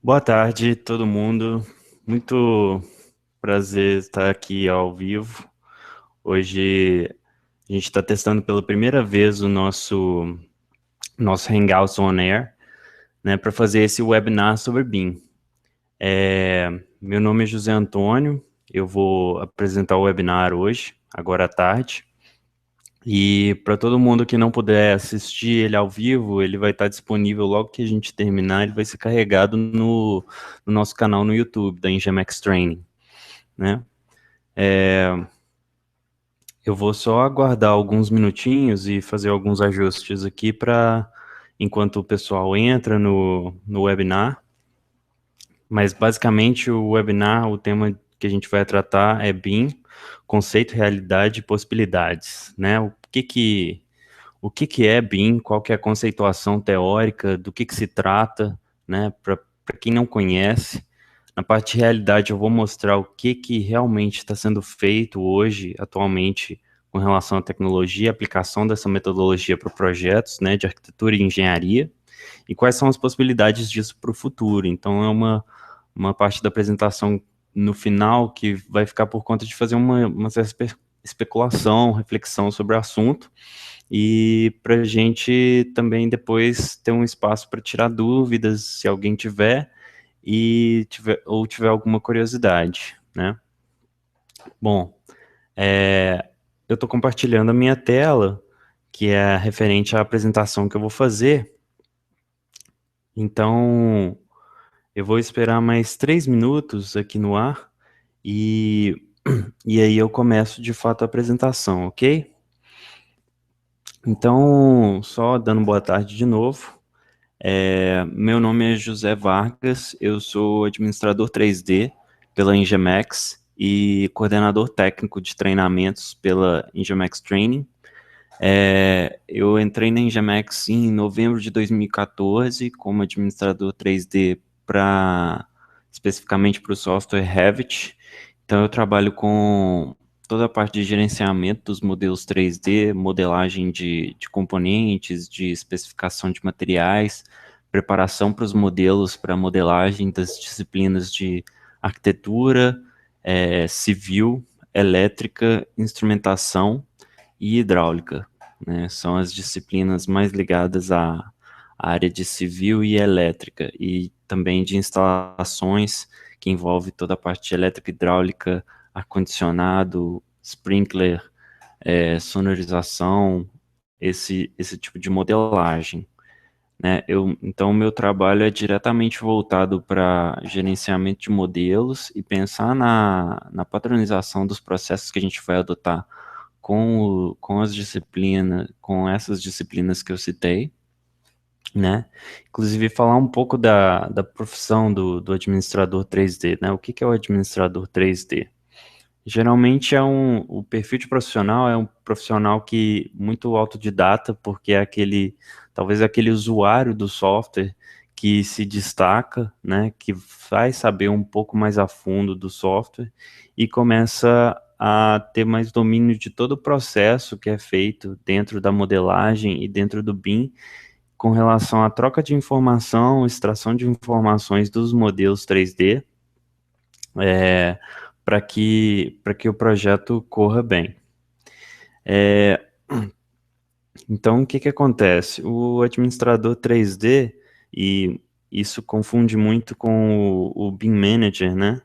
Boa tarde, todo mundo. Muito prazer estar aqui ao vivo. Hoje a gente está testando pela primeira vez o nosso Hangouts On Air, né, para fazer esse webinar sobre BIM. Meu nome é José Antônio, eu vou apresentar o webinar hoje, agora à tarde. E para todo mundo que não puder assistir ele ao vivo, ele vai estar disponível logo que a gente terminar, ele vai ser carregado no nosso canal no YouTube, da Engemex Training, né? Eu vou só aguardar alguns minutinhos e fazer alguns ajustes aqui para enquanto o pessoal entra no webinar. Mas basicamente o webinar, o tema que a gente vai tratar é BIM, conceito, realidade e possibilidades, né? O que que é BIM, qual que é a conceituação teórica, do que se trata, né? Para quem não conhece, na parte de realidade eu vou mostrar o que realmente está sendo feito hoje, atualmente, com relação à tecnologia, aplicação dessa metodologia para projetos, né, de arquitetura e engenharia, e quais são as possibilidades disso para o futuro. Então é uma parte da apresentação no final que vai ficar por conta de fazer uma certa especulação, reflexão sobre o assunto, e para a gente também depois ter um espaço para tirar dúvidas, se alguém tiver, ou tiver alguma curiosidade, né? Bom, eu estou compartilhando a minha tela, que é referente à apresentação que eu vou fazer. Então, eu vou esperar mais 3 minutos aqui no ar e, e aí eu começo de fato a apresentação, ok? Então, só dando boa tarde de novo. Meu nome é José Vargas, eu sou administrador 3D pela Engemex e coordenador técnico de treinamentos pela Engemex Training. Eu entrei na Engemex em novembro de 2014 como administrador 3D especificamente para o software Revit. Então eu trabalho com toda a parte de gerenciamento dos modelos 3D, modelagem de componentes, de especificação de materiais, preparação para os modelos para modelagem das disciplinas de arquitetura, civil, elétrica, instrumentação e hidráulica, né? São as disciplinas mais ligadas à área de civil e elétrica, e também de instalações, que envolve toda a parte de elétrica, hidráulica, ar-condicionado, sprinkler, sonorização, esse tipo de modelagem, né? Então, o meu trabalho é diretamente voltado para gerenciamento de modelos e pensar na padronização dos processos que a gente vai adotar com essas disciplinas que eu citei, né? Inclusive falar um pouco da profissão do administrador 3D, né? O que é o administrador 3D? Geralmente o perfil de profissional é um profissional que muito autodidata, porque é talvez aquele usuário do software que se destaca, né, que vai saber um pouco mais a fundo do software e começa a ter mais domínio de todo o processo que é feito dentro da modelagem e dentro do BIM, com relação à troca de informação, extração de informações dos modelos 3D, para que o projeto corra bem. Então, o que acontece? O administrador 3D, e isso confunde muito com o BIM Manager, né?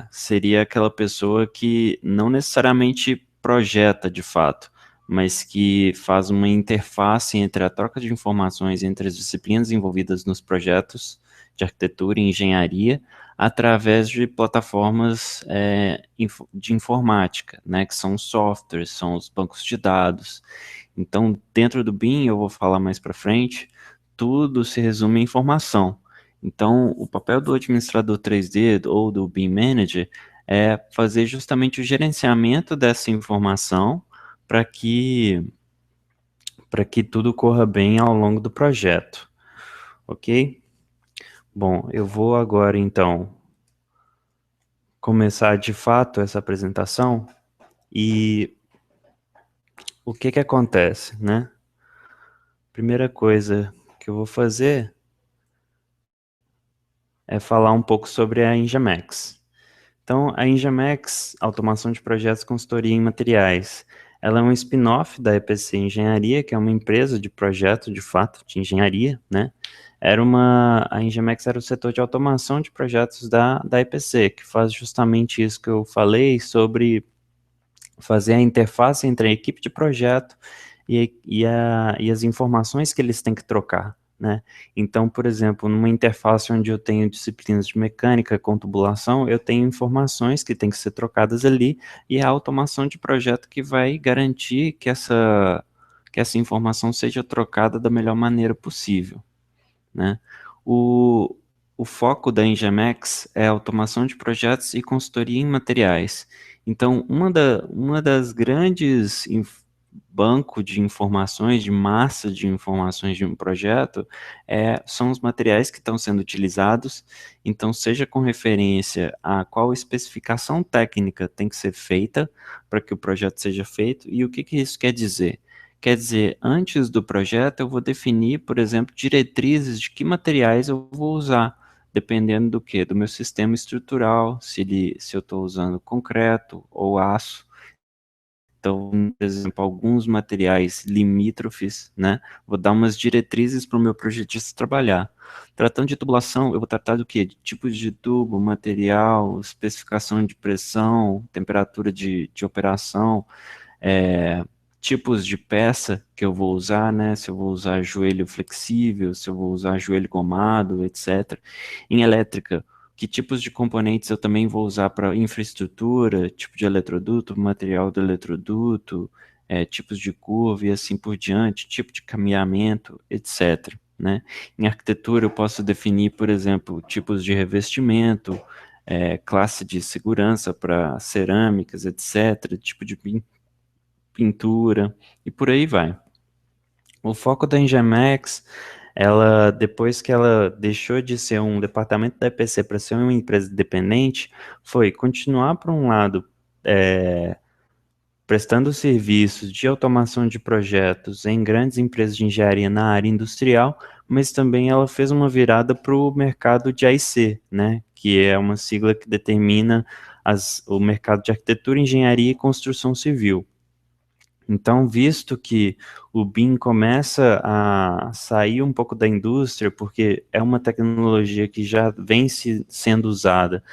Seria aquela pessoa que não necessariamente projeta de fato, mas que faz uma interface entre a troca de informações entre as disciplinas envolvidas nos projetos de arquitetura e engenharia através de plataformas de informática, né, que são softwares, são os bancos de dados. Então, dentro do BIM, eu vou falar mais para frente, tudo se resume em informação. Então, o papel do administrador 3D ou do BIM Manager é fazer justamente o gerenciamento dessa informação para que para que tudo corra bem ao longo do projeto, ok? Bom, eu vou agora então começar de fato essa apresentação e o que acontece, né? Primeira coisa que eu vou fazer é falar um pouco sobre a Enginemex. Então, a Enginemex, Automação de Projetos e Consultoria em Materiais, ela é um spin-off da EPC Engenharia, que é uma empresa de projeto, de fato, de engenharia, né? A Enginemex era o setor de automação de projetos da EPC, que faz justamente isso que eu falei sobre fazer a interface entre a equipe de projeto e as informações que eles têm que trocar, né? Então, por exemplo, numa interface onde eu tenho disciplinas de mecânica com tubulação, eu tenho informações que têm que ser trocadas ali e a automação de projeto que vai garantir que essa informação seja trocada da melhor maneira possível, né? O, o foco da Enginemex é automação de projetos e consultoria em materiais. Então, uma das grandes banco de informações, de massa de informações de um projeto, são os materiais que estão sendo utilizados. Então, seja com referência a qual especificação técnica tem que ser feita para que o projeto seja feito e o que isso quer dizer. Quer dizer, antes do projeto, eu vou definir, por exemplo, diretrizes de que materiais eu vou usar, dependendo do que? Do meu sistema estrutural, se eu estou usando concreto ou aço. Então, por exemplo, alguns materiais limítrofes, né? Vou dar umas diretrizes para o meu projetista trabalhar. Tratando de tubulação, eu vou tratar do quê? De tipos de tubo, material, especificação de pressão, temperatura de operação, é, tipos de peça que eu vou usar, né? Se eu vou usar joelho flexível, se eu vou usar joelho gomado, etc. Em elétrica, que tipos de componentes eu também vou usar para infraestrutura, tipo de eletroduto, material do eletroduto, tipos de curva e assim por diante, tipo de caminhamento, etc. Né? Em arquitetura, eu posso definir, por exemplo, tipos de revestimento, classe de segurança para cerâmicas, etc., tipo de pintura e por aí vai. O foco da Enginemex, ela depois que ela deixou de ser um departamento da EPC para ser uma empresa independente, foi continuar por um lado prestando serviços de automação de projetos em grandes empresas de engenharia na área industrial, mas também ela fez uma virada para o mercado de AIC, né, que é uma sigla que determina o mercado de arquitetura, engenharia e construção civil. Então, visto que o BIM começa a sair um pouco da indústria, porque é uma tecnologia que já vem sendo usada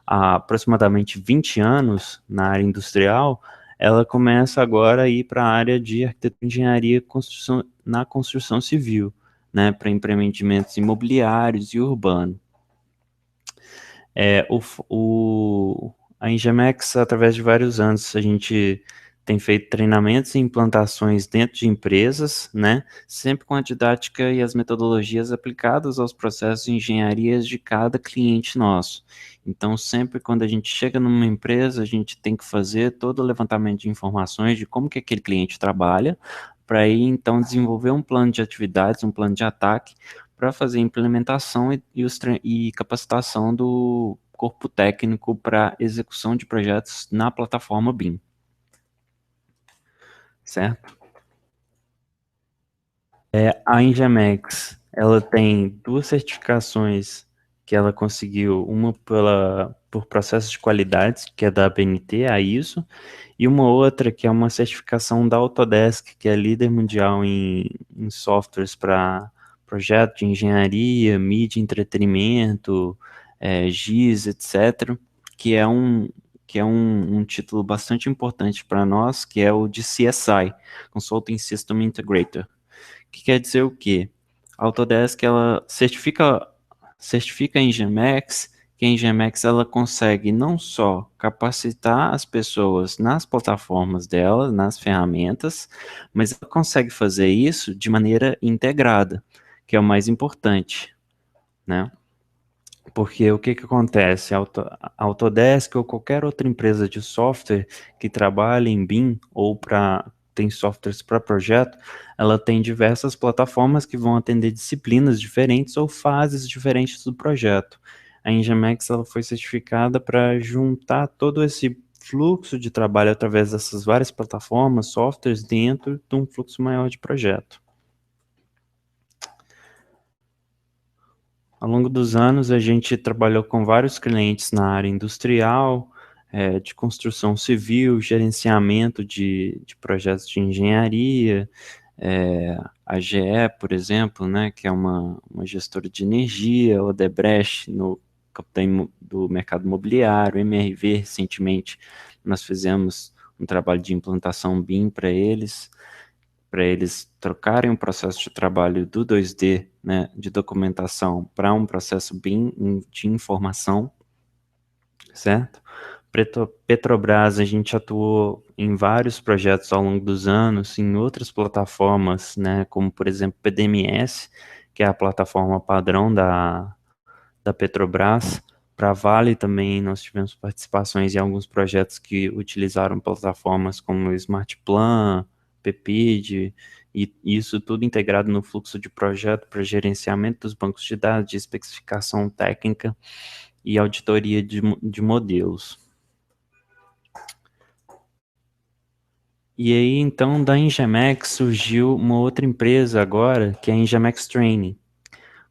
há aproximadamente 20 anos na área industrial, ela começa agora a ir para a área de arquitetura, engenharia e construção, na construção civil, né, para empreendimentos imobiliários e urbanos. É, a Engemex, através de vários anos, a gente tem feito treinamentos e implantações dentro de empresas, né? Sempre com a didática e as metodologias aplicadas aos processos de engenharia de cada cliente nosso. Então, sempre quando a gente chega numa empresa, a gente tem que fazer todo o levantamento de informações de como que aquele cliente trabalha, para aí então desenvolver um plano de atividades, um plano de ataque, para fazer implementação e capacitação do corpo técnico para execução de projetos na plataforma BIM, certo? A Engemex, ela tem duas certificações que ela conseguiu, uma por processo de qualidade, que é da ABNT, a ISO, e uma outra que é uma certificação da Autodesk, que é líder mundial em softwares para projeto de engenharia, mídia, entretenimento, GIS, etc., que é um título bastante importante para nós, que é o de CSI, Consulting System Integrator, que quer dizer o quê? A Autodesk, ela certifica a Enginemex, que a Enginemex ela consegue não só capacitar as pessoas nas plataformas dela, nas ferramentas, mas ela consegue fazer isso de maneira integrada, que é o mais importante, né? Porque o que acontece? A Autodesk ou qualquer outra empresa de software que trabalha em BIM ou tem softwares para projeto, ela tem diversas plataformas que vão atender disciplinas diferentes ou fases diferentes do projeto. A Enginemex ela foi certificada para juntar todo esse fluxo de trabalho através dessas várias plataformas, softwares dentro de um fluxo maior de projeto. Ao longo dos anos, a gente trabalhou com vários clientes na área industrial, de construção civil, gerenciamento de projetos de engenharia, a GE, por exemplo, né, que é uma gestora de energia, Odebrecht no campo do mercado imobiliário, MRV, recentemente nós fizemos um trabalho de implantação BIM para eles trocarem o processo de trabalho do 2D, né, de documentação, para um processo BIM de informação, certo? Petrobras, a gente atuou em vários projetos ao longo dos anos, em outras plataformas, né, como por exemplo PDMS, que é a plataforma padrão da Petrobras. Para a Vale também nós tivemos participações em alguns projetos que utilizaram plataformas como o SmartPlan, Pepid, e isso tudo integrado no fluxo de projeto para gerenciamento dos bancos de dados, de especificação técnica e auditoria de modelos. E aí, então, da Engemex surgiu uma outra empresa agora, que é a Engemex Training.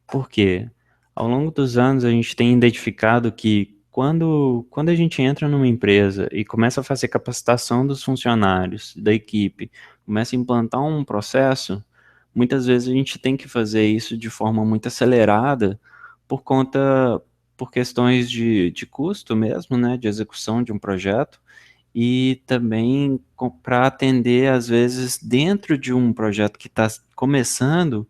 Por quê? Ao longo dos anos, a gente tem identificado que quando a gente entra numa empresa e começa a fazer capacitação dos funcionários, da equipe, começa a implantar um processo, muitas vezes a gente tem que fazer isso de forma muito acelerada por conta, por questões de custo mesmo, né, de execução de um projeto, e também para atender, às vezes, dentro de um projeto que está começando,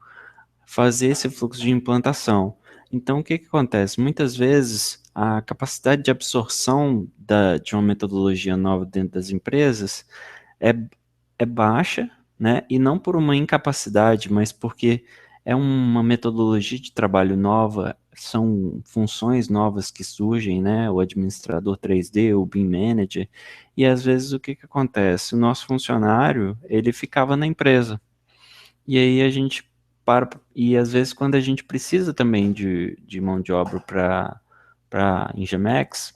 fazer esse fluxo de implantação. Então, o que que acontece? Muitas vezes, a capacidade de absorção de uma metodologia nova dentro das empresas é, é baixa, né? E não por uma incapacidade, mas porque é uma metodologia de trabalho nova, são funções novas que surgem, né? O administrador 3D, o BIM Manager, e às vezes o que que acontece? O nosso funcionário, ele ficava na empresa, e aí a gente para, e às vezes quando a gente precisa também de mão de obra para Engemex,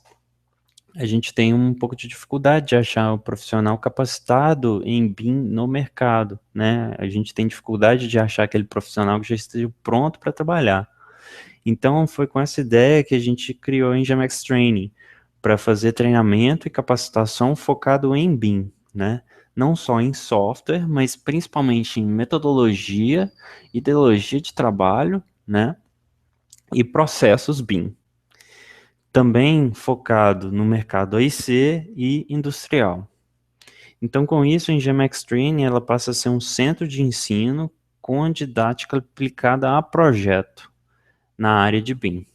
a gente tem um pouco de dificuldade de achar o profissional capacitado em BIM no mercado, né? A gente tem dificuldade de achar aquele profissional que já esteja pronto para trabalhar. Então foi com essa ideia que a gente criou a Engemex Training, para fazer treinamento e capacitação focado em BIM, né? Não só em software, mas principalmente em metodologia, ideologia de trabalho, né? E processos BIM. Também focado no mercado IC e industrial. Então, com isso, a Engemex Training ela passa a ser um centro de ensino com didática aplicada a projeto na área de BIM.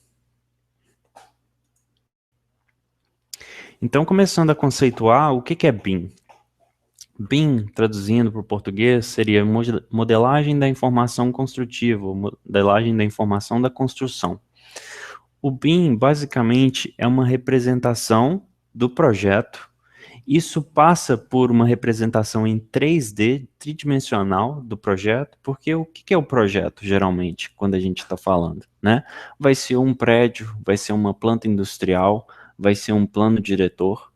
Então, começando a conceituar o que é BIM. BIM, traduzindo para o português, seria modelagem da informação construtiva, modelagem da informação da construção. O BIM, basicamente, é uma representação do projeto. Isso passa por uma representação em 3D, tridimensional do projeto, porque o que é o projeto, geralmente, quando a gente está falando, né? Vai ser um prédio, vai ser uma planta industrial, vai ser um plano diretor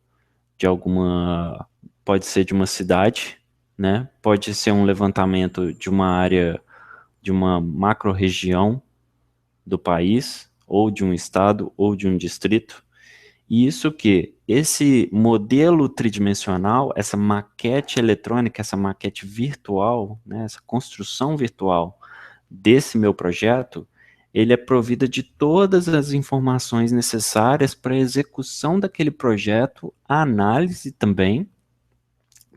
de alguma, pode ser de uma cidade, né? Pode ser um levantamento de uma área, de uma macro-região do país, ou de um estado, ou de um distrito. E isso que esse modelo tridimensional, essa maquete eletrônica, essa maquete virtual, né, essa construção virtual desse meu projeto, ele é provida de todas as informações necessárias para a execução daquele projeto, a análise também,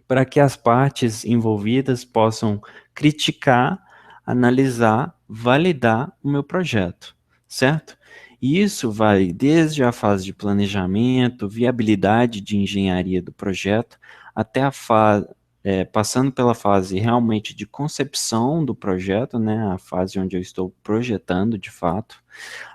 para que as partes envolvidas possam criticar, analisar, validar o meu projeto, certo? E isso vai desde a fase de planejamento, viabilidade de engenharia do projeto, até a fase, passando pela fase realmente de concepção do projeto, né, a fase onde eu estou projetando de fato,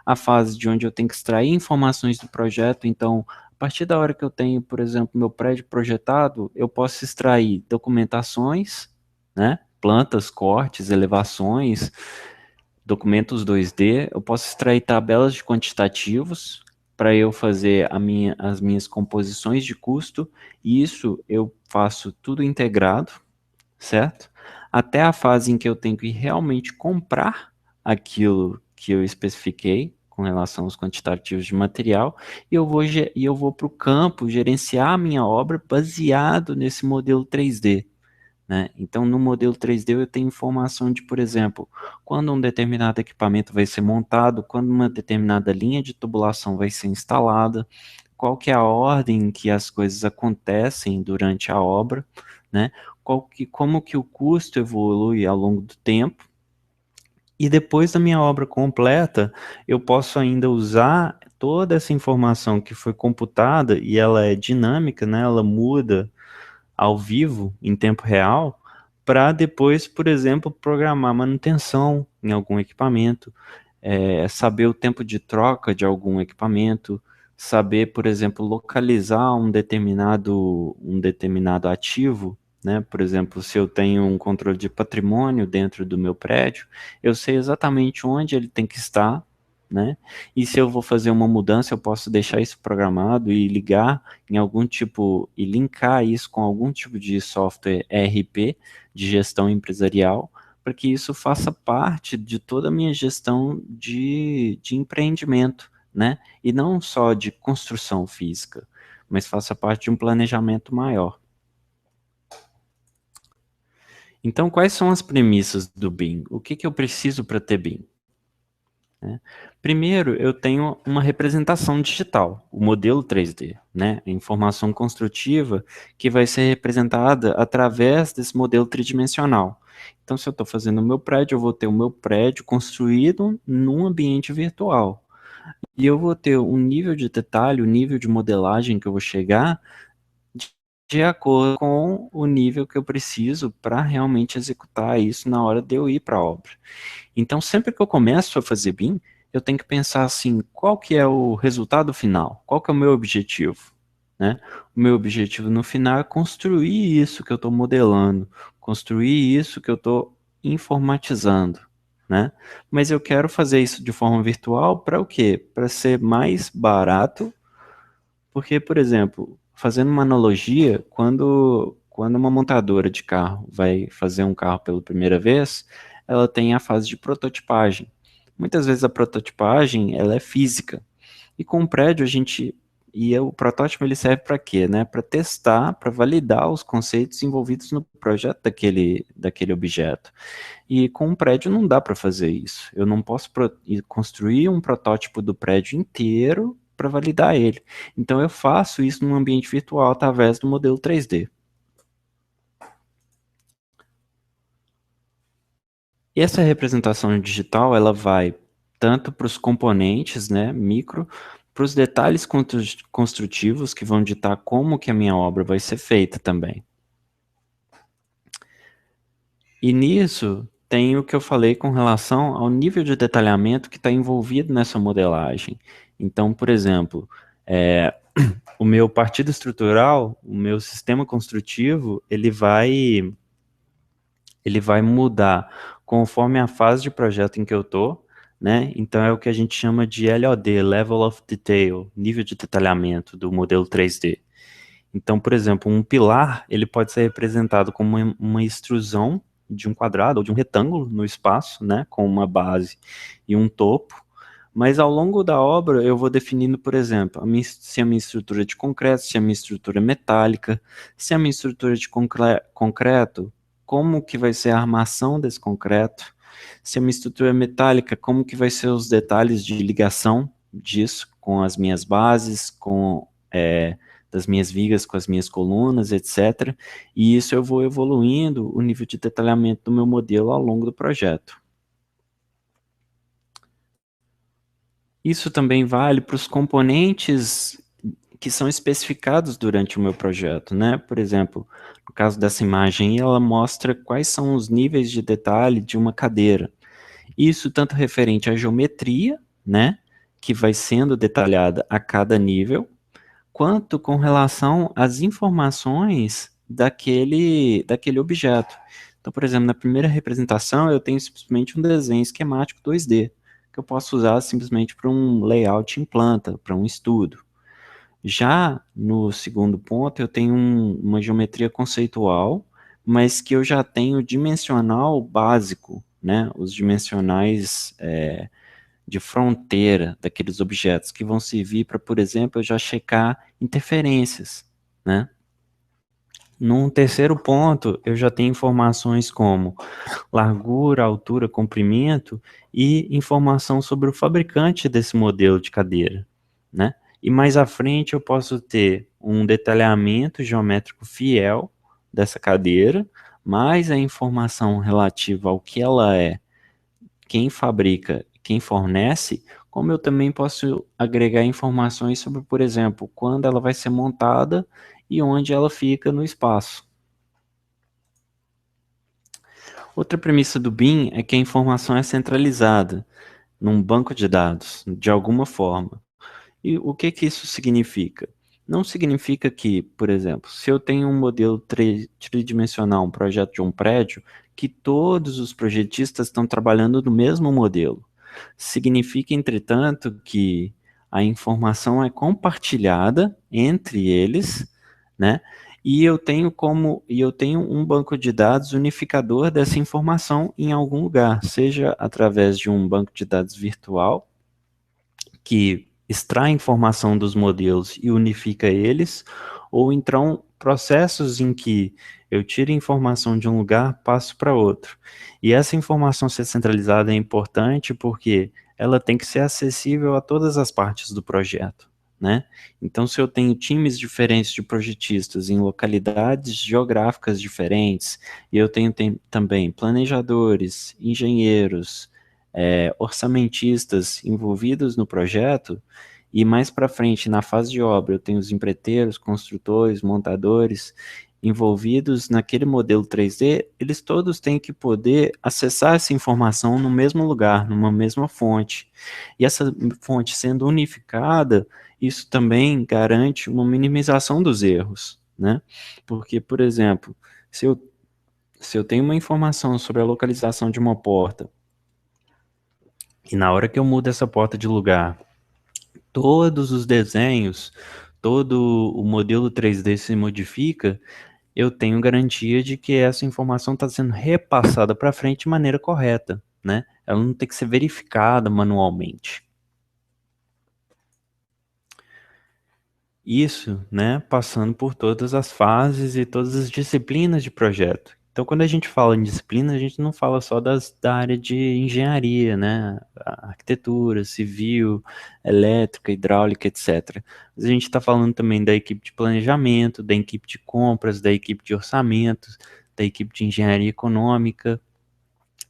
a fase de onde eu tenho que extrair informações do projeto. Então, a partir da hora que eu tenho, por exemplo, meu prédio projetado, eu posso extrair documentações, né, plantas, cortes, elevações, documentos 2D, eu posso extrair tabelas de quantitativos para eu fazer as minhas composições de custo, e isso eu faço tudo integrado, certo? Até a fase em que eu tenho que realmente comprar aquilo que eu especifiquei com relação aos quantitativos de material, e eu vou para o campo gerenciar a minha obra baseado nesse modelo 3D. Né? Então, no modelo 3D eu tenho informação de, por exemplo, quando um determinado equipamento vai ser montado, quando uma determinada linha de tubulação vai ser instalada, qual que é a ordem em que as coisas acontecem durante a obra, né? Como que o custo evolui ao longo do tempo, e depois da minha obra completa, eu posso ainda usar toda essa informação que foi computada, e ela é dinâmica, né? Ela muda ao vivo, em tempo real, para depois, por exemplo, programar manutenção em algum equipamento, saber o tempo de troca de algum equipamento, saber, por exemplo, localizar um determinado ativo, né? Por exemplo, se eu tenho um controle de patrimônio dentro do meu prédio, eu sei exatamente onde ele tem que estar, né? E se eu vou fazer uma mudança, eu posso deixar isso programado e ligar em algum tipo, e linkar isso com algum tipo de software ERP, de gestão empresarial, para que isso faça parte de toda a minha gestão de empreendimento, né? E não só de construção física, mas faça parte de um planejamento maior. Então, quais são as premissas do BIM? O que eu preciso para ter BIM? Né? Primeiro, eu tenho uma representação digital, o modelo 3D, né? A informação construtiva que vai ser representada através desse modelo tridimensional. Então, se eu estou fazendo o meu prédio, eu vou ter o meu prédio construído num ambiente virtual. E eu vou ter um nível de detalhe, o nível de modelagem que eu vou chegar de, de acordo com o nível que eu preciso para realmente executar isso na hora de eu ir para a obra. Então, sempre que eu começo a fazer BIM, eu tenho que pensar assim, qual que é o resultado final? Qual que é o meu objetivo? Né? O meu objetivo no final é construir isso que eu estou modelando, construir isso que eu estou informatizando, né? Mas eu quero fazer isso de forma virtual para o quê? Para ser mais barato, porque, por exemplo, fazendo uma analogia, quando uma montadora de carro vai fazer um carro pela primeira vez, ela tem a fase de prototipagem. Muitas vezes a prototipagem, ela é física. E com o prédio o protótipo ele serve para quê, né? Para testar, para validar os conceitos envolvidos no projeto daquele objeto. E com um prédio não dá para fazer isso. Eu não posso construir um protótipo do prédio inteiro para validar ele. Então eu faço isso num ambiente virtual através do modelo 3D. E essa representação digital, ela vai tanto para os componentes, né, micro, para os detalhes construtivos que vão ditar como que a minha obra vai ser feita também. E nisso tem o que eu falei com relação ao nível de detalhamento que está envolvido nessa modelagem. Então, por exemplo, o meu partido estrutural, o meu sistema construtivo, ele vai mudar conforme a fase de projeto em que eu estou, né? Então é o que a gente chama de LOD, Level of Detail, nível de detalhamento do modelo 3D. Então, por exemplo, um pilar, ele pode ser representado como uma extrusão de um quadrado ou de um retângulo no espaço, né, com uma base e um topo, mas ao longo da obra eu vou definindo, por exemplo, se a minha estrutura é de concreto, se a minha estrutura é metálica, se a minha estrutura é de concreto, como que vai ser a armação desse concreto, se a minha estrutura é metálica, como que vai ser os detalhes de ligação disso com as minhas bases, das minhas vigas com as minhas colunas, etc. E isso eu vou evoluindo o nível de detalhamento do meu modelo ao longo do projeto. Isso também vale para os componentes que são especificados durante o meu projeto, né? Por exemplo, no caso dessa imagem, ela mostra quais são os níveis de detalhe de uma cadeira. Isso tanto referente à geometria, né? Que vai sendo detalhada a cada nível, quanto com relação às informações daquele objeto. Então, por exemplo, na primeira representação, eu tenho simplesmente um desenho esquemático 2D, que eu posso usar simplesmente para um layout em planta, para um estudo. Já no segundo ponto, eu tenho uma geometria conceitual, mas que eu já tenho dimensional básico, né? Os dimensionais de fronteira daqueles objetos que vão servir para, por exemplo, eu já checar interferências, né? Num terceiro ponto, eu já tenho informações como largura, altura, comprimento e informação sobre o fabricante desse modelo de cadeira, né? E mais à frente eu posso ter um detalhamento geométrico fiel dessa cadeira, mais a informação relativa ao que ela é, quem fabrica, quem fornece, como eu também posso agregar informações sobre, por exemplo, quando ela vai ser montada e onde ela fica no espaço. Outra premissa do BIM é que a informação é centralizada num banco de dados, de alguma forma. E o que que isso significa? Não significa que, por exemplo, se eu tenho um modelo tridimensional, um projeto de um prédio, que todos os projetistas estão trabalhando no mesmo modelo. Significa, entretanto, que a informação é compartilhada entre eles, né? E eu tenho um banco de dados unificador dessa informação em algum lugar, seja através de um banco de dados virtual que extrai informação dos modelos e unifica eles, ou então processos em que eu tiro informação de um lugar, passo para outro. E essa informação ser centralizada é importante porque ela tem que ser acessível a todas as partes do projeto, né? Então, se eu tenho times diferentes de projetistas em localidades geográficas diferentes, e eu tenho também planejadores, engenheiros, orçamentistas envolvidos no projeto, e mais para frente, na fase de obra, eu tenho os empreiteiros, construtores, montadores envolvidos naquele modelo 3D, eles todos têm que poder acessar essa informação no mesmo lugar, numa mesma fonte. E essa fonte sendo unificada, isso também garante uma minimização dos erros, né? Porque, por exemplo, se eu tenho uma informação sobre a localização de uma porta, e na hora que eu mudo essa porta de lugar, todos os desenhos, todo o modelo 3D se modifica, eu tenho garantia de que essa informação está sendo repassada para frente de maneira correta, né? Ela não tem que ser verificada manualmente. Isso, né, passando por todas as fases e todas as disciplinas de projeto. Então, quando a gente fala em disciplina, a gente não fala só da área de engenharia, né, arquitetura, civil, elétrica, hidráulica, etc. Mas a gente está falando também da equipe de planejamento, da equipe de compras, da equipe de orçamentos, da equipe de engenharia econômica,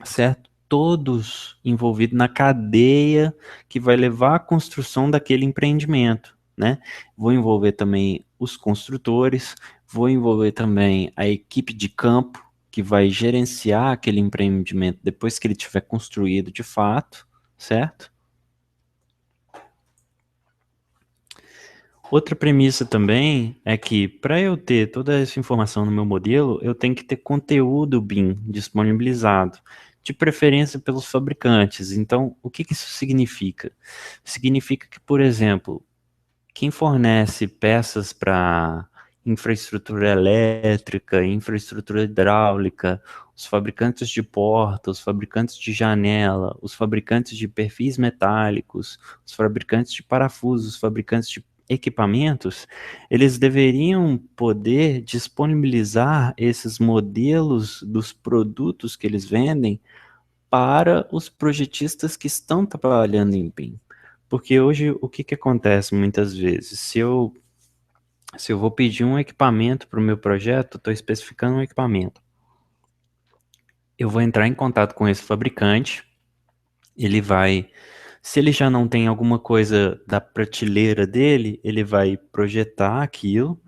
certo? Todos envolvidos na cadeia que vai levar à construção daquele empreendimento, né? Vou envolver também os construtores, vou envolver também a equipe de campo que vai gerenciar aquele empreendimento depois que ele tiver construído de fato, certo? Outra premissa também é que para eu ter toda essa informação no meu modelo, eu tenho que ter conteúdo BIM disponibilizado, de preferência pelos fabricantes. Então, o que que isso significa? Significa que, por exemplo, quem fornece peças para infraestrutura elétrica, infraestrutura hidráulica, os fabricantes de porta, os fabricantes de janela, os fabricantes de perfis metálicos, os fabricantes de parafusos, os fabricantes de equipamentos, eles deveriam poder disponibilizar esses modelos dos produtos que eles vendem para os projetistas que estão trabalhando em BIM. Porque hoje o que que acontece muitas vezes? Se eu vou pedir um equipamento para o meu projeto, estou especificando um equipamento. Eu vou entrar em contato com esse fabricante, ele vai, se ele já não tem alguma coisa da prateleira dele, ele vai projetar aquilo,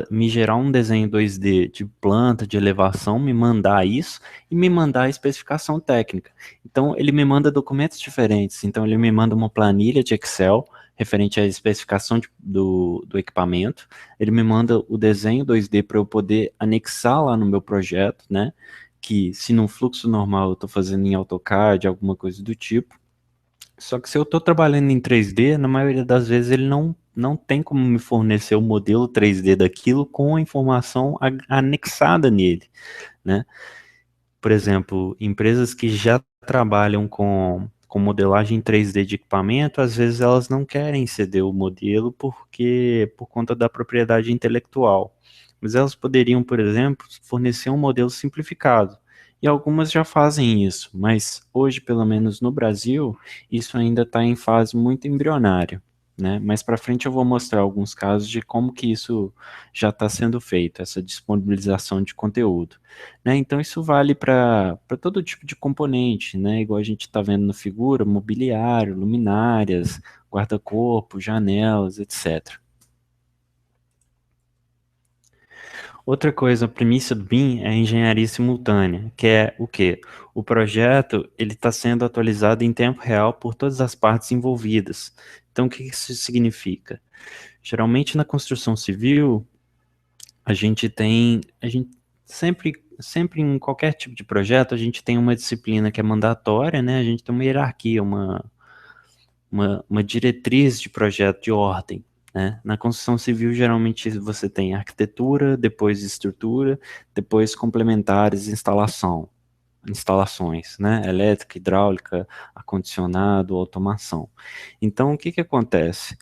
me gerar um desenho 2D de planta, de elevação, me mandar isso e me mandar a especificação técnica. Então, ele me manda documentos diferentes. Então, ele me manda uma planilha de Excel referente à especificação do equipamento. Ele me manda o desenho 2D para eu poder anexar lá no meu projeto, né? Que se num fluxo normal eu estou fazendo em AutoCAD, alguma coisa do tipo. Só que se eu estou trabalhando em 3D, na maioria das vezes ele não tem como me fornecer o modelo 3D daquilo com a informação anexada nele, né? Por exemplo, empresas que já trabalham com com modelagem 3D de equipamento, às vezes elas não querem ceder o modelo por conta da propriedade intelectual. Mas elas poderiam, por exemplo, fornecer um modelo simplificado. E algumas já fazem isso, mas hoje, pelo menos no Brasil, isso ainda está em fase muito embrionária, né? Mais para frente eu vou mostrar alguns casos de como que isso já está sendo feito, essa disponibilização de conteúdo, né? Então isso vale para todo tipo de componente, né? Igual a gente está vendo na figura, mobiliário, luminárias, guarda-corpo, janelas, etc. Outra coisa, a premissa do BIM é a engenharia simultânea, que é o quê? O projeto ele está sendo atualizado em tempo real por todas as partes envolvidas. Então, o que isso significa? Geralmente na construção civil, a gente sempre em qualquer tipo de projeto, a gente tem uma disciplina que é mandatória, né? A gente tem uma hierarquia, uma diretriz de projeto de ordem, né? Na construção civil, geralmente você tem arquitetura, depois estrutura, depois complementares, instalações, né? Elétrica, hidráulica, ar-condicionado, automação. Então, o que que acontece?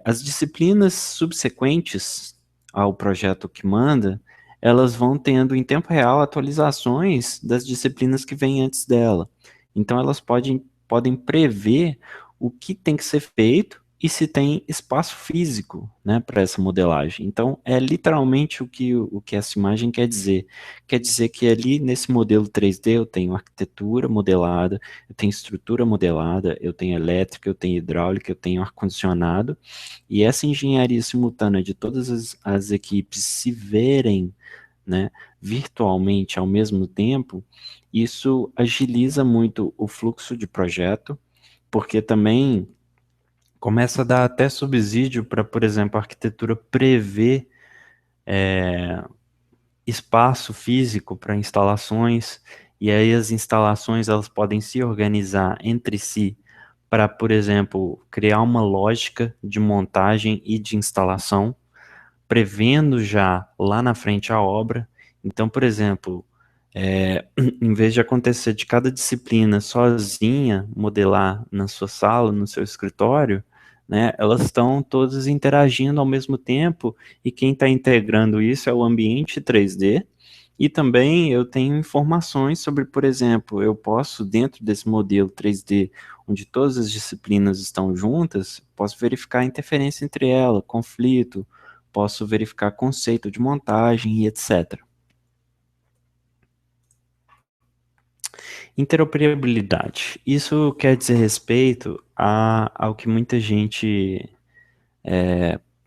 As disciplinas subsequentes ao projeto que manda, elas vão tendo em tempo real atualizações das disciplinas que vêm antes dela. Então elas podem prever o que tem que ser feito e se tem espaço físico, né, para essa modelagem. Então é literalmente o que essa imagem quer dizer. Quer dizer que ali nesse modelo 3D eu tenho arquitetura modelada, eu tenho estrutura modelada, eu tenho elétrica, eu tenho hidráulica, eu tenho ar-condicionado, e essa engenharia simultânea de todas as equipes se verem, né, virtualmente ao mesmo tempo, isso agiliza muito o fluxo de projeto, porque também começa a dar até subsídio para, por exemplo, a arquitetura prever espaço físico para instalações, e aí as instalações elas podem se organizar entre si para, por exemplo, criar uma lógica de montagem e de instalação, prevendo já lá na frente a obra. Então, por exemplo, em vez de acontecer de cada disciplina sozinha modelar na sua sala, no seu escritório, né, elas estão todas interagindo ao mesmo tempo, e quem está integrando isso é o ambiente 3D, e também eu tenho informações sobre, por exemplo, eu posso, dentro desse modelo 3D, onde todas as disciplinas estão juntas, posso verificar a interferência entre elas, conflito, posso verificar conceito de montagem e etc. Interoperabilidade. Isso quer dizer respeito ao que muita gente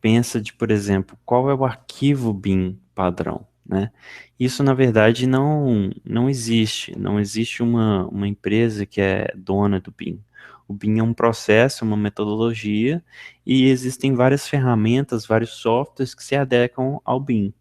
pensa de, por exemplo, qual é o arquivo BIM padrão, né? Isso, na verdade, não existe. Não existe uma empresa que é dona do BIM. O BIM é um processo, uma metodologia, e existem várias ferramentas, vários softwares que se adequam ao BIM.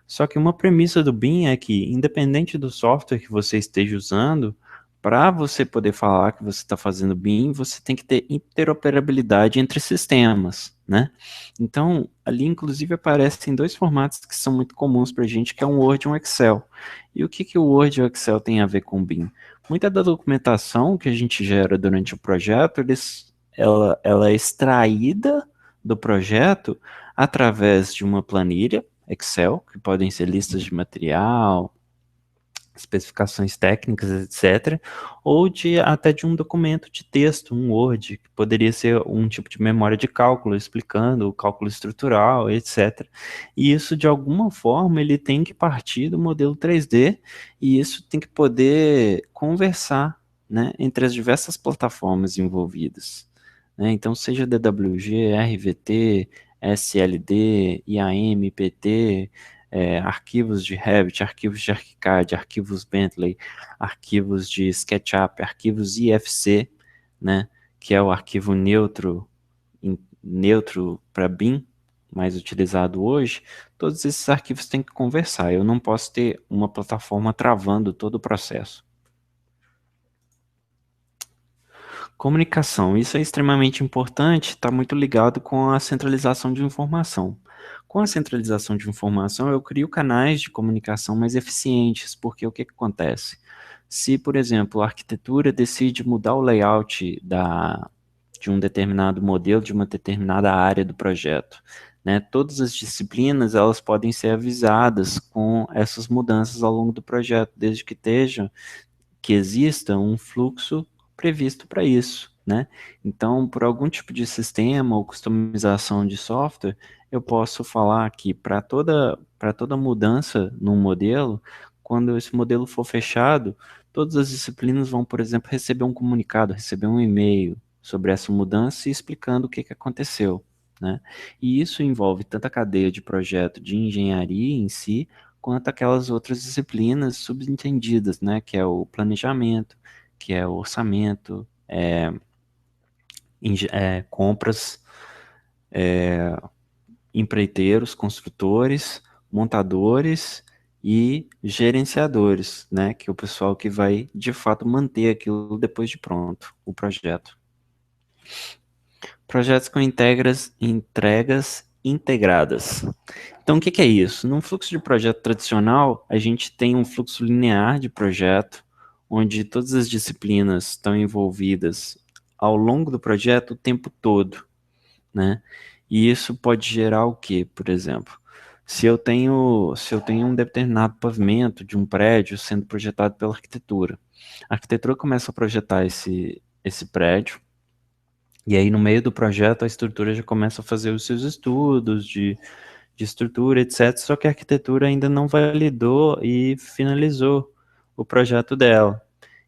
Só que uma premissa do BIM é que, independente do software que você esteja usando, para você poder falar que você está fazendo BIM, você tem que ter interoperabilidade entre sistemas, né? Então, ali inclusive aparecem dois formatos que são muito comuns para a gente, que é um Word e um Excel. E o que que o Word e o Excel têm a ver com o BIM? Muita da documentação que a gente gera durante o projeto, ela é extraída do projeto através de uma planilha Excel, que podem ser listas de material, especificações técnicas, etc., ou até de um documento de texto, um Word, que poderia ser um tipo de memória de cálculo, explicando o cálculo estrutural, etc. E isso, de alguma forma, ele tem que partir do modelo 3D, e isso tem que poder conversar, né, entre as diversas plataformas envolvidas, né? Então, seja DWG, RVT, SLD, IAM, PT, arquivos de Revit, arquivos de ArchiCAD, arquivos Bentley, arquivos de SketchUp, arquivos IFC, né, que é o arquivo neutro para BIM, mais utilizado hoje. Todos esses arquivos têm que conversar. Eu não posso ter uma plataforma travando todo o processo. Comunicação, isso é extremamente importante, está muito ligado com a centralização de informação. Com a centralização de informação, eu crio canais de comunicação mais eficientes, porque o que que acontece? Se, por exemplo, a arquitetura decide mudar o layout de um determinado modelo, de uma determinada área do projeto, né? Todas as disciplinas, elas podem ser avisadas com essas mudanças ao longo do projeto, desde que exista um fluxo previsto para isso, né? Então, por algum tipo de sistema ou customização de software, eu posso falar que para toda mudança num modelo, quando esse modelo for fechado, todas as disciplinas vão, por exemplo, receber um comunicado, receber um e-mail sobre essa mudança e explicando o que aconteceu, né? E isso envolve tanto a cadeia de projeto de engenharia em si, quanto aquelas outras disciplinas subentendidas, né, que é o planejamento, que é o orçamento, compras, empreiteiros, construtores, montadores e gerenciadores, né, que é o pessoal que vai de fato manter aquilo depois de pronto, o projeto. Projetos com entregas integradas. Então, o que é isso? Num fluxo de projeto tradicional, a gente tem um fluxo linear de projeto, onde todas as disciplinas estão envolvidas ao longo do projeto o tempo todo, né? E isso pode gerar o quê, por exemplo? Se eu tenho um determinado pavimento de um prédio sendo projetado pela arquitetura, a arquitetura começa a projetar esse prédio, e aí no meio do projeto a estrutura já começa a fazer os seus estudos de estrutura, etc. Só que a arquitetura ainda não validou e finalizou o projeto dela.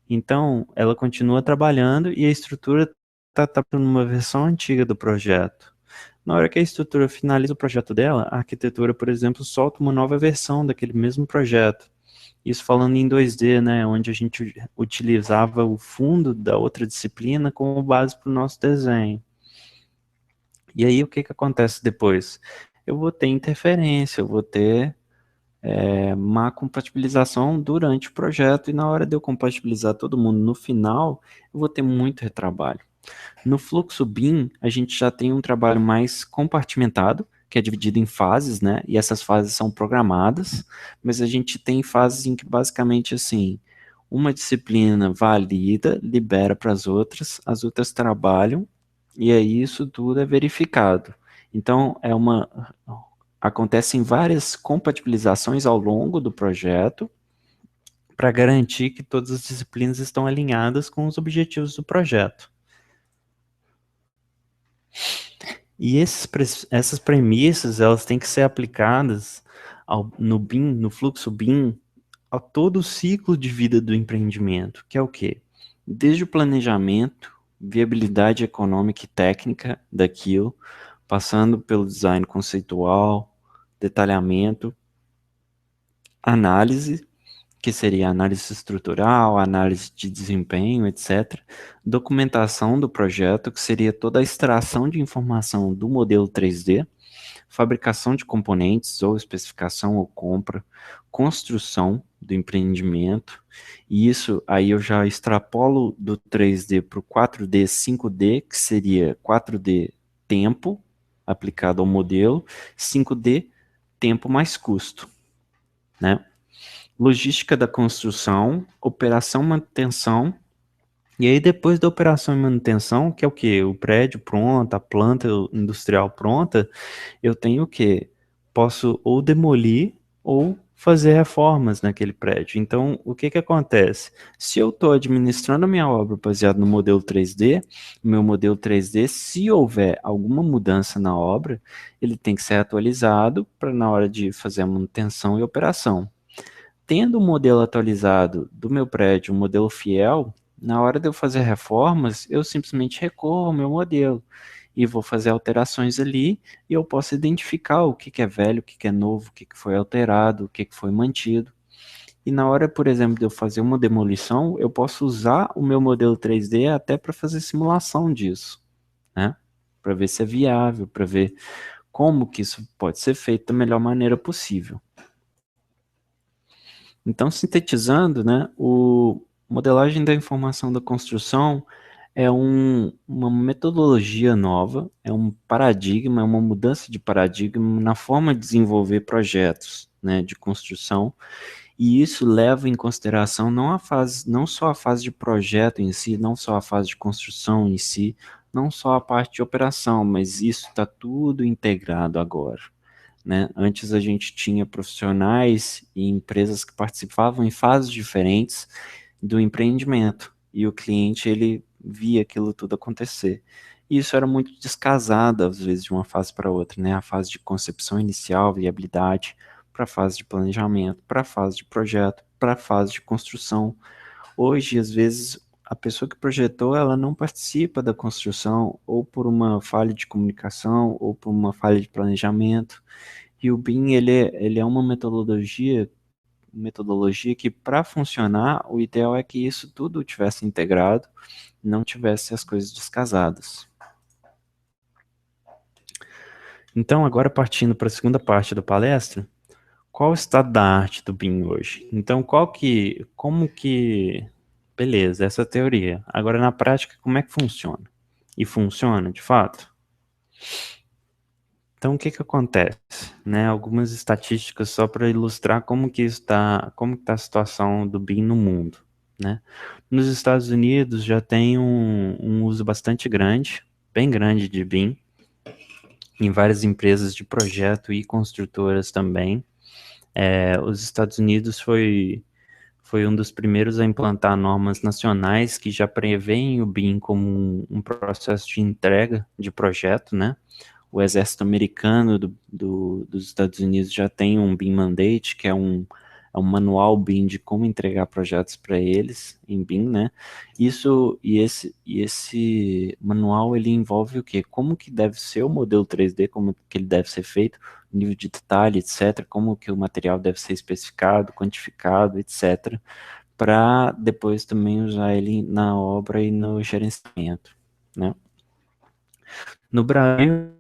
Então, ela continua trabalhando e a estrutura está numa versão antiga do projeto. Na hora que a estrutura finaliza o projeto dela, a arquitetura, por exemplo, solta uma nova versão daquele mesmo projeto. Isso falando em 2D, né, onde a gente utilizava o fundo da outra disciplina como base para o nosso desenho. E aí, o que acontece depois? Eu vou ter interferência, eu vou ter má compatibilização durante o projeto, e na hora de eu compatibilizar todo mundo no final, eu vou ter muito retrabalho. No fluxo BIM, a gente já tem um trabalho mais compartimentado, que é dividido em fases, né? E essas fases são programadas, mas a gente tem fases em que basicamente assim, uma disciplina valida, libera para as outras trabalham, e aí isso tudo é verificado. Então, acontecem várias compatibilizações ao longo do projeto para garantir que todas as disciplinas estão alinhadas com os objetivos do projeto. E essas premissas, elas têm que ser aplicadas no BIM, no fluxo BIM, a todo o ciclo de vida do empreendimento, que é o quê? Desde o planejamento, viabilidade econômica e técnica daquilo, passando pelo design conceitual, detalhamento, análise, que seria análise estrutural, análise de desempenho, etc. Documentação do projeto, que seria toda a extração de informação do modelo 3D, fabricação de componentes ou especificação ou compra, construção do empreendimento, e isso aí eu já extrapolo do 3D para o 4D, 5D, que seria 4D tempo aplicado ao modelo, 5D tempo mais custo, né? Logística da construção, operação, manutenção, e aí depois da operação e manutenção, que é o quê? O prédio pronto, a planta industrial pronta, eu tenho o quê? Posso ou demolir ou fazer reformas naquele prédio. Então, o que acontece? Se eu estou administrando a minha obra baseado no modelo 3D, o meu modelo 3D, se houver alguma mudança na obra, ele tem que ser atualizado para na hora de fazer a manutenção e operação. Tendo o modelo atualizado do meu prédio, um modelo fiel, na hora de eu fazer reformas, eu simplesmente recorro ao meu modelo e vou fazer alterações ali, e eu posso identificar o que é velho, o que é novo, o que foi alterado, o que foi mantido. E na hora, por exemplo, de eu fazer uma demolição, eu posso usar o meu modelo 3D até para fazer simulação disso, né? Para ver se é viável, para ver como que isso pode ser feito da melhor maneira possível. Então, sintetizando, né, o modelagem da informação da construção é uma metodologia nova, é um paradigma, é uma mudança de paradigma na forma de desenvolver projetos, né, de construção, E isso leva em consideração não só a fase de projeto em si, não só a fase de construção em si, não só a parte de operação, mas isso está tudo integrado agora, né? Antes a gente tinha profissionais e empresas que participavam em fases diferentes do empreendimento e o cliente ele via aquilo tudo acontecer. E isso era muito descasado às vezes de uma fase para outra, né? A fase de concepção inicial, viabilidade, para a fase de planejamento, para a fase de projeto, para a fase de construção. Hoje, às vezes, a pessoa que projetou, ela não participa da construção, ou por uma falha de comunicação, ou por uma falha de planejamento. E o BIM, ele é uma metodologia que, para funcionar, o ideal é que isso tudo tivesse integrado, não tivesse as coisas descasadas. Então, agora partindo para a segunda parte da palestra, qual o estado da arte do BIM hoje? Então, beleza, essa é a teoria. Agora, na prática, como é que funciona? E funciona, de fato? Então, o que que acontece? Né, algumas estatísticas só para ilustrar como que tá a situação do BIM no mundo, né? Nos Estados Unidos já tem um uso bastante grande, bem grande de BIM, em várias empresas de projeto e construtoras também. Os Estados Unidos foi um dos primeiros a implantar normas nacionais que já prevêem o BIM como um processo de entrega de projeto, né? O exército americano dos Estados Unidos já tem um BIM Mandate, que é um manual BIM de como entregar projetos para eles em BIM, né? Esse manual ele envolve o quê? Como que deve ser o modelo 3D, como que ele deve ser feito, nível de detalhe, etc., como que o material deve ser especificado, quantificado, etc., para depois também usar ele na obra e no gerenciamento, né? No Brasil,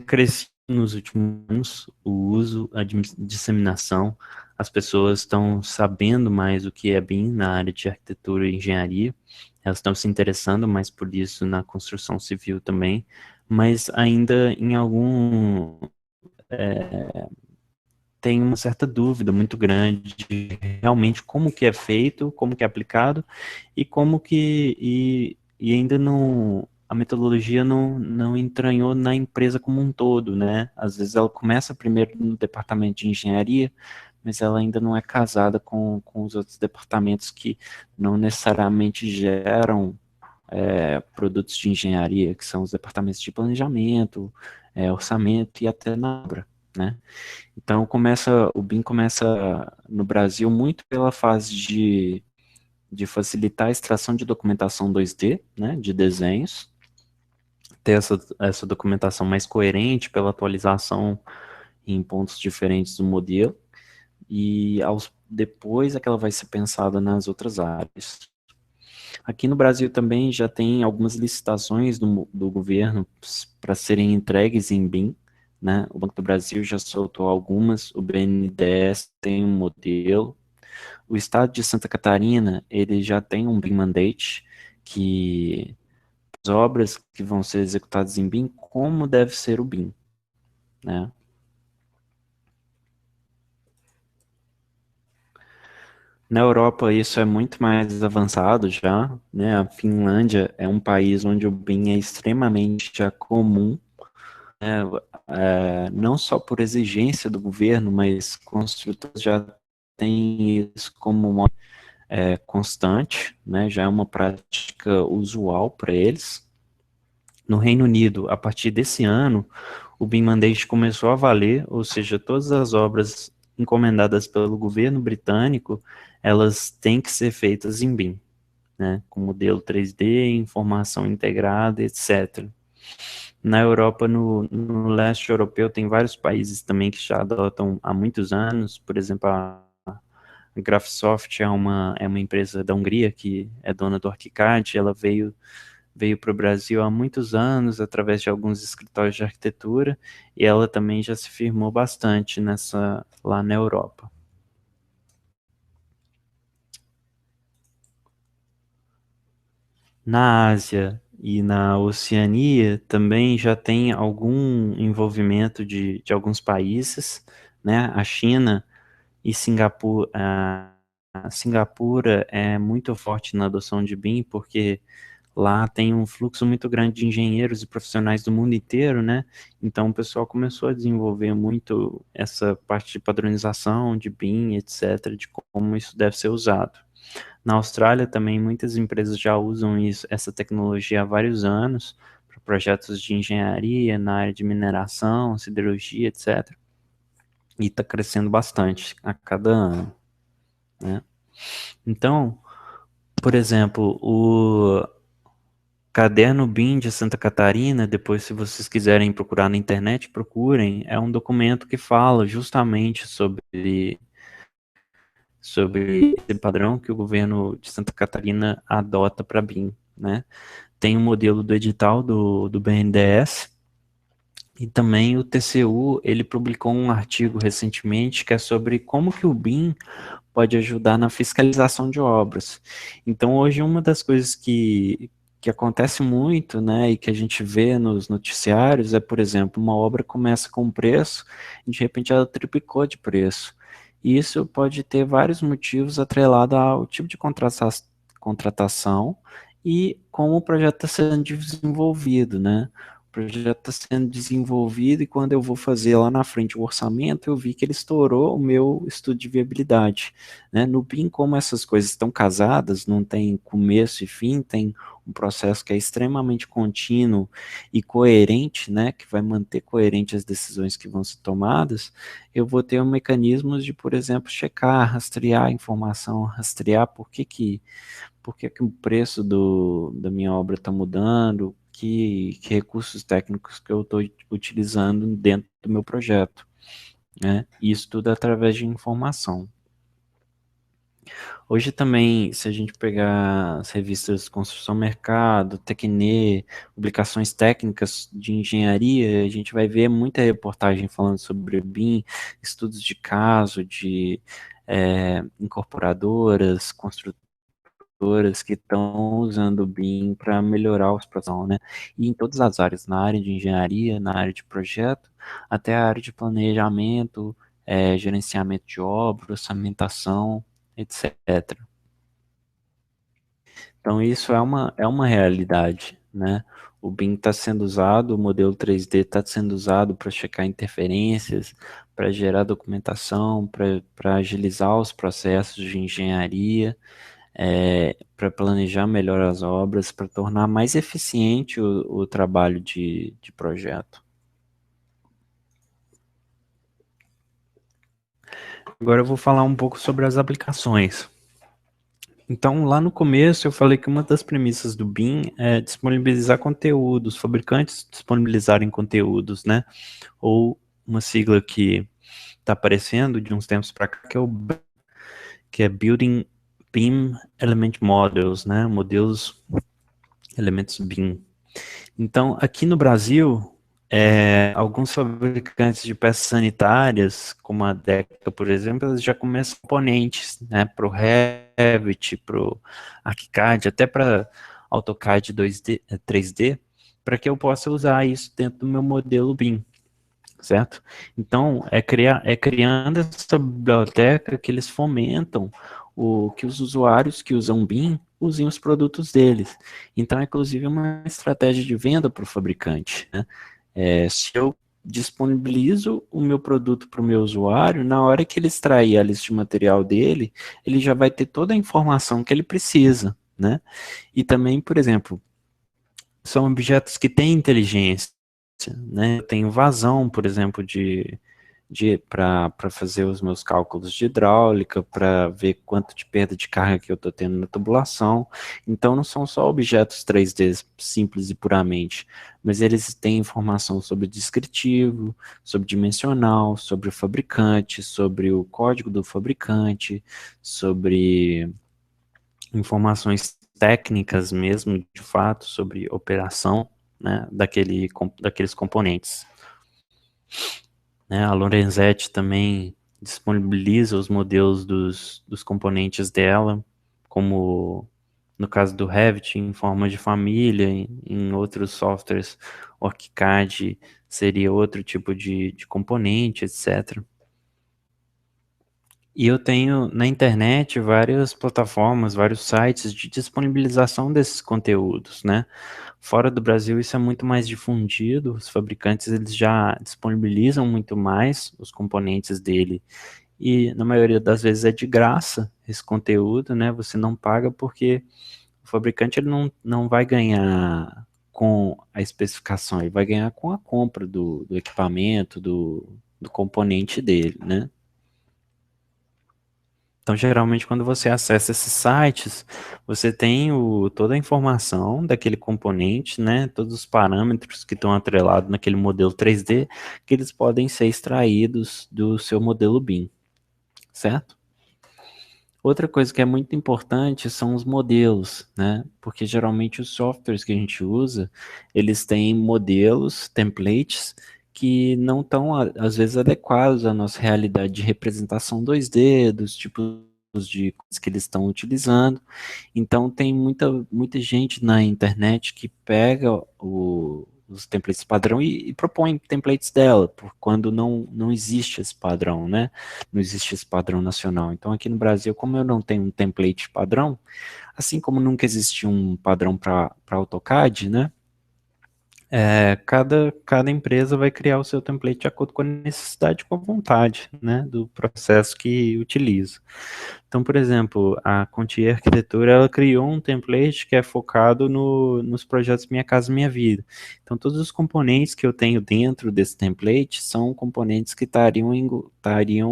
cresci nos últimos anos o uso, a disseminação, as pessoas estão sabendo mais o que é BIM na área de arquitetura e engenharia, elas estão se interessando mais por isso na construção civil também, mas ainda em algum tem uma certa dúvida muito grande de realmente como que é feito, como que é aplicado e como que e ainda não a metodologia não entranhou na empresa como um todo, né? Às vezes ela começa primeiro no departamento de engenharia, mas ela ainda não é casada com os outros departamentos que não necessariamente geram produtos de engenharia, que são os departamentos de planejamento, orçamento e até na obra, né? Então o BIM começa no Brasil muito pela fase de facilitar a extração de documentação 2D, né, de desenhos, ter essa documentação mais coerente pela atualização em pontos diferentes do modelo, e depois é que ela vai ser pensada nas outras áreas. Aqui no Brasil também já tem algumas licitações do governo para serem entregues em BIM, né? O Banco do Brasil já soltou algumas, o BNDES tem um modelo, o estado de Santa Catarina, ele já tem um BIM Mandate, que as obras que vão ser executadas em BIM, como deve ser o BIM, né? Na Europa isso é muito mais avançado já, né? A Finlândia é um país onde o BIM é extremamente já comum, né? Não só por exigência do governo, mas construtores já têm isso como uma constante, né? Já é uma prática usual para eles. No Reino Unido, a partir desse ano, o BIM Mandate começou a valer, ou seja, todas as obras encomendadas pelo governo britânico, elas têm que ser feitas em BIM, né? Com modelo 3D, informação integrada, etc. Na Europa, no leste europeu, tem vários países também que já adotam há muitos anos, por exemplo, a Graphisoft é uma empresa da Hungria que é dona do ArchiCAD, ela veio para o Brasil há muitos anos, através de alguns escritórios de arquitetura, e ela também já se firmou bastante lá na Europa. Na Ásia e na Oceania também já tem algum envolvimento de alguns países, né? A China e Singapura, Singapura é muito forte na adoção de BIM, porque lá tem um fluxo muito grande de engenheiros e profissionais do mundo inteiro, né? Então o pessoal começou a desenvolver muito essa parte de padronização, de BIM, etc., de como isso deve ser usado. Na Austrália também muitas empresas já usam isso, essa tecnologia há vários anos para projetos de engenharia na área de mineração, siderurgia, etc. E está crescendo bastante a cada ano, né? Então, por exemplo, o Caderno BIM de Santa Catarina, depois se vocês quiserem procurar na internet, procurem, é um documento que fala justamente sobre esse padrão que o governo de Santa Catarina adota para BIM, né? Tem o modelo do edital do BNDES, e também o TCU, ele publicou um artigo recentemente que é sobre como que o BIM pode ajudar na fiscalização de obras. Então, hoje, uma das coisas que acontece muito, né, e que a gente vê nos noticiários é, por exemplo, uma obra começa com um preço e de repente ela triplicou de preço. E isso pode ter vários motivos atrelados ao tipo de contratação e como o projeto está sendo desenvolvido, né? O projeto está sendo desenvolvido e quando eu vou fazer lá na frente o orçamento, eu vi que ele estourou o meu estudo de viabilidade, né? No BIM, como essas coisas estão casadas, não tem começo e fim, tem um processo que é extremamente contínuo e coerente, né? Que vai manter coerente as decisões que vão ser tomadas, eu vou ter um mecanismos de, por exemplo, checar, rastrear a informação, rastrear por que que o preço da minha obra está mudando, que recursos técnicos que eu estou utilizando dentro do meu projeto, né? Isso tudo através de informação. Hoje também, se a gente pegar as revistas Construção Mercado, Tecnê, publicações técnicas de engenharia, a gente vai ver muita reportagem falando sobre BIM, estudos de caso de incorporadoras, construtoras que estão usando o BIM para melhorar os processos, né? E em todas as áreas, na área de engenharia, na área de projeto, até a área de planejamento, gerenciamento de obra, orçamentação, etc. Então isso é uma realidade, né? O BIM está sendo usado, o modelo 3D está sendo usado para checar interferências, para gerar documentação, para agilizar os processos de engenharia, para planejar melhor as obras, para tornar mais eficiente o trabalho de projeto. Agora eu vou falar um pouco sobre as aplicações. Então, lá no começo, eu falei que uma das premissas do BIM é disponibilizar conteúdos, fabricantes disponibilizarem conteúdos, né? Ou uma sigla que está aparecendo de uns tempos para cá, que é Building BIM Element Models, né? Modelos, elementos BIM. Então, aqui no Brasil, alguns fabricantes de peças sanitárias, como a Deca, por exemplo, eles já começam componentes, né, para o Revit, para o ArchiCAD, até para AutoCAD 2D, 3D, para que eu possa usar isso dentro do meu modelo BIM, certo? Então, criando essa biblioteca que eles fomentam que os usuários que usam BIM usem os produtos deles. Então, é inclusive uma estratégia de venda para o fabricante, né? Se eu disponibilizo o meu produto para o meu usuário, na hora que ele extrair a lista de material dele, ele já vai ter toda a informação que ele precisa, né? E também, por exemplo, são objetos que têm inteligência, né? Eu tenho vazão, por exemplo, para fazer os meus cálculos de hidráulica, para ver quanto de perda de carga que eu estou tendo na tubulação. Então, não são só objetos 3D simples e puramente, mas eles têm informação sobre descritivo, sobre dimensional, sobre o fabricante, sobre o código do fabricante, sobre informações técnicas mesmo, de fato, sobre operação, né, daqueles componentes, né? A Lorenzetti também disponibiliza os modelos dos componentes dela, como no caso do Revit, em forma de família, em outros softwares, o ArchiCAD seria outro tipo de componente, etc. E eu tenho na internet várias plataformas, vários sites de disponibilização desses conteúdos, né? Fora do Brasil isso é muito mais difundido, os fabricantes eles já disponibilizam muito mais os componentes dele e na maioria das vezes é de graça esse conteúdo, né? Você não paga porque o fabricante ele não vai ganhar com a especificação, ele vai ganhar com a compra do equipamento, do componente dele, né? Então, geralmente, quando você acessa esses sites, você tem toda a informação daquele componente, né? Todos os parâmetros que estão atrelados naquele modelo 3D, que eles podem ser extraídos do seu modelo BIM, certo? Outra coisa que é muito importante são os modelos, né? Porque geralmente os softwares que a gente usa, eles têm modelos, templates, que não estão, às vezes, adequados à nossa realidade de representação 2D, dos tipos de coisas que eles estão utilizando. Então, tem muita gente na internet que pega os templates padrão e propõe templates dela, por quando não existe esse padrão, né? Não existe esse padrão nacional. Então, aqui no Brasil, como eu não tenho um template padrão, assim como nunca existiu um padrão para AutoCAD, né? Cada empresa vai criar o seu template de acordo com a necessidade e com a vontade, né, do processo que utiliza. Então, por exemplo, a Contier Arquitetura, ela criou um template que é focado nos projetos Minha Casa Minha Vida. Então, todos os componentes que eu tenho dentro desse template são componentes que estariam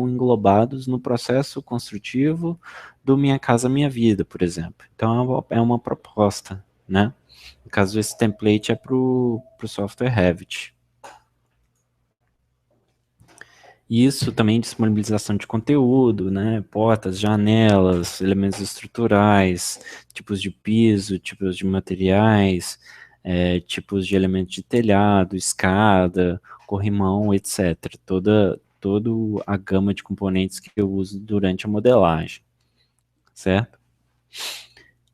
englobados no processo construtivo do Minha Casa Minha Vida, por exemplo. Então, é uma proposta, né? No caso, esse template é para o software Revit. Isso também disponibilização de conteúdo, né? Portas, janelas, elementos estruturais, tipos de piso, tipos de materiais, tipos de elementos de telhado, escada, corrimão, etc. Toda a gama de componentes que eu uso durante a modelagem, certo?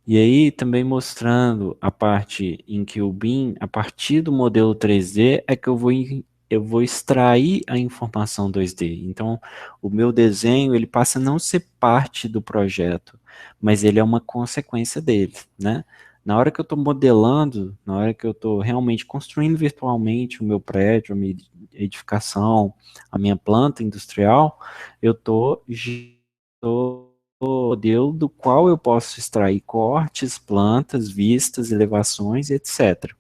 E aí também mostrando a parte em que o BIM, a partir do modelo 3D, é que eu vou extrair a informação 2D. Então, o meu desenho, ele passa a não ser parte do projeto, mas ele é uma consequência dele, né? Na hora que eu estou modelando, na hora que eu estou realmente construindo virtualmente o meu prédio, a minha edificação, a minha planta industrial, eu estou modelo do qual eu posso extrair cortes, plantas, vistas, elevações, etc.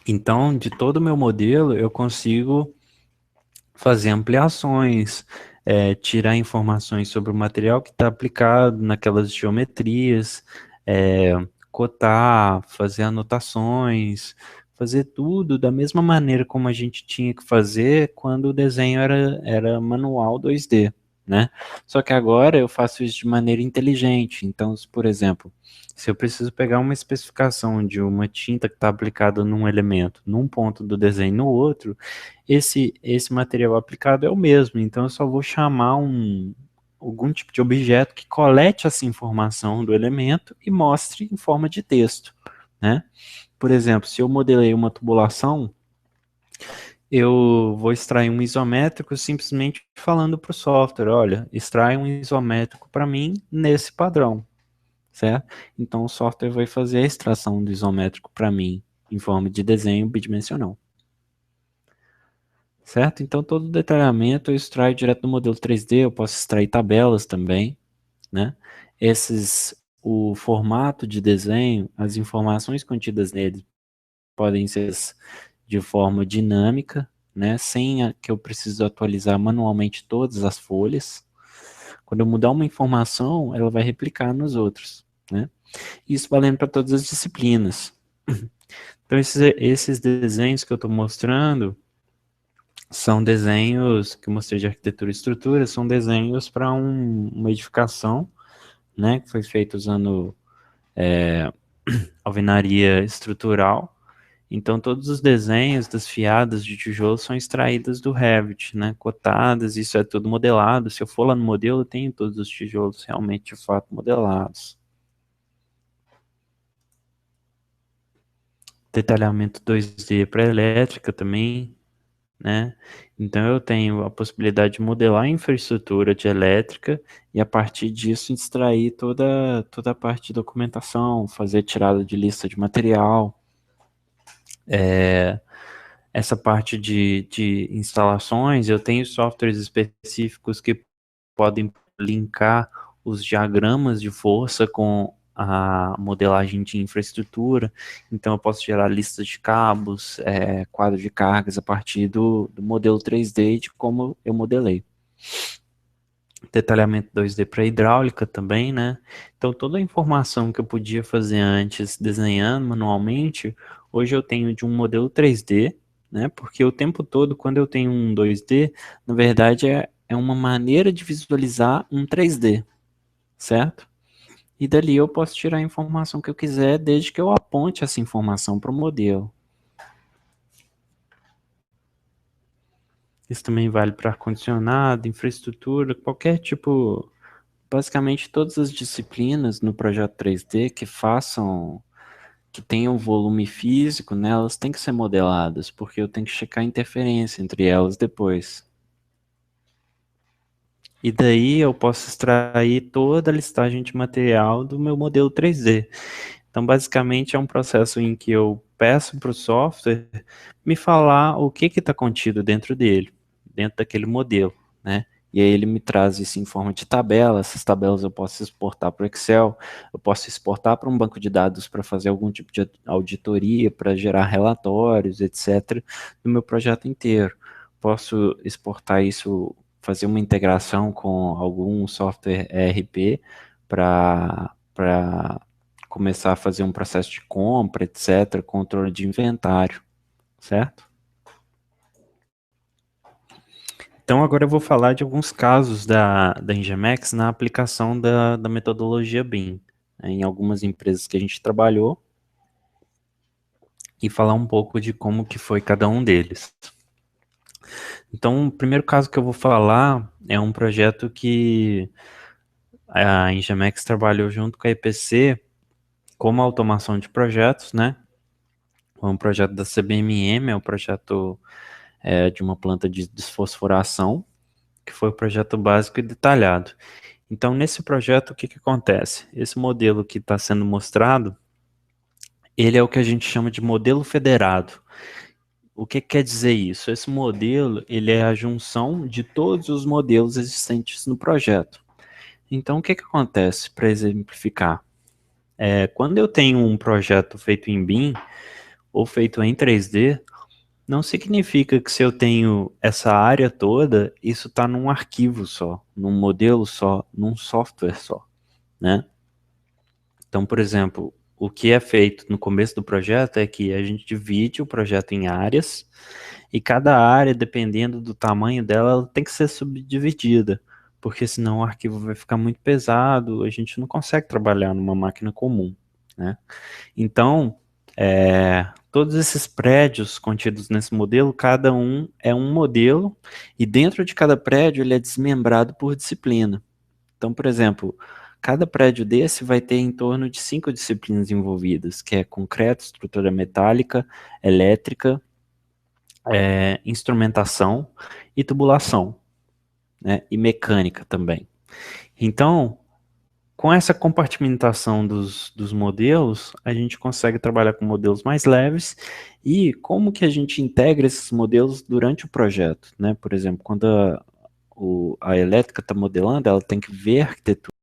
Então, de todo o meu modelo, eu consigo fazer ampliações, tirar informações sobre o material que está aplicado naquelas geometrias, é, cotar, fazer anotações, fazer tudo da mesma maneira como a gente tinha que fazer quando o desenho era manual 2D, né? Só que agora eu faço isso de maneira inteligente. Então, por exemplo, se eu preciso pegar uma especificação de uma tinta que está aplicada num elemento, num ponto do desenho no outro, esse material aplicado é o mesmo, então eu só vou chamar algum tipo de objeto que colete essa informação do elemento e mostre em forma de texto, né? Por exemplo, se eu modelei uma tubulação, eu vou extrair um isométrico simplesmente falando para o software, olha, extrai um isométrico para mim nesse padrão, certo? Então o software vai fazer a extração do isométrico para mim em forma de desenho bidimensional. Certo? Então, todo o detalhamento eu extraio direto do modelo 3D, eu posso extrair tabelas também, né? O formato de desenho, as informações contidas nele podem ser de forma dinâmica, né? Sem que eu preciso atualizar manualmente todas as folhas. Quando eu mudar uma informação, ela vai replicar nos outros, né? Isso valendo para todas as disciplinas. Então, esses desenhos que eu estou mostrando, são desenhos que eu mostrei de arquitetura e estrutura, são desenhos para uma edificação, né, que foi feita usando alvenaria estrutural. Então, todos os desenhos das fiadas de tijolo são extraídas do Revit, né, cotadas, isso é tudo modelado. Se eu for lá no modelo, eu tenho todos os tijolos realmente, de fato, modelados. Detalhamento 2D para elétrica também, né? Então eu tenho a possibilidade de modelar a infraestrutura de elétrica e a partir disso extrair toda a parte de documentação, fazer tirada de lista de material, essa parte de instalações, eu tenho softwares específicos que podem linkar os diagramas de força com a modelagem de infraestrutura, então eu posso gerar listas de cabos, quadro de cargas a partir do modelo 3D de como eu modelei. Detalhamento 2D para hidráulica também, né? Então toda a informação que eu podia fazer antes desenhando manualmente, hoje eu tenho de um modelo 3D, né? Porque o tempo todo, quando eu tenho um 2D, na verdade é uma maneira de visualizar um 3D, certo? E dali eu posso tirar a informação que eu quiser, desde que eu aponte essa informação para o modelo. Isso também vale para ar-condicionado, infraestrutura, qualquer tipo. Basicamente, todas as disciplinas no projeto 3D que tenham volume físico, né, elas têm que ser modeladas, porque eu tenho que checar a interferência entre elas depois. E daí eu posso extrair toda a listagem de material do meu modelo 3D. Então, basicamente, é um processo em que eu peço para o software me falar o que está contido dentro dele, dentro daquele modelo, né? E aí ele me traz isso em forma de tabela. Essas tabelas eu posso exportar para o Excel, eu posso exportar para um banco de dados para fazer algum tipo de auditoria, para gerar relatórios, etc., do meu projeto inteiro. Posso exportar isso, fazer uma integração com algum software ERP para começar a fazer um processo de compra, etc., controle de inventário, certo? Então, agora eu vou falar de alguns casos da Engemex na aplicação da metodologia BIM, né, em algumas empresas que a gente trabalhou, e falar um pouco de como que foi cada um deles. Então, o primeiro caso que eu vou falar é um projeto que a Engemex trabalhou junto com a EPC como automação de projetos, né? É um projeto da CBMM, é um projeto de uma planta de desfosforação, que foi o projeto básico e detalhado. Então, nesse projeto, o que acontece? Esse modelo que está sendo mostrado, ele é o que a gente chama de modelo federado. O que quer dizer isso? Esse modelo, ele é a junção de todos os modelos existentes no projeto. Então, o que acontece, para exemplificar? Quando eu tenho um projeto feito em BIM ou feito em 3D, não significa que se eu tenho essa área toda, isso está num arquivo só, num modelo só, num software só, né? Então, por exemplo, o que é feito no começo do projeto é que a gente divide o projeto em áreas e cada área, dependendo do tamanho dela, ela tem que ser subdividida, porque senão o arquivo vai ficar muito pesado, a gente não consegue trabalhar numa máquina comum, né? Então, todos esses prédios contidos nesse modelo, cada um é um modelo, e dentro de cada prédio ele é desmembrado por disciplina. Então, por exemplo, cada prédio desse vai ter em torno de 5 disciplinas envolvidas, que é concreto, estrutura metálica, elétrica, instrumentação e tubulação, né, e mecânica também. Então, com essa compartimentação dos modelos, a gente consegue trabalhar com modelos mais leves e como que a gente integra esses modelos durante o projeto, né? Por exemplo, quando a elétrica está modelando, ela tem que ver a arquitetura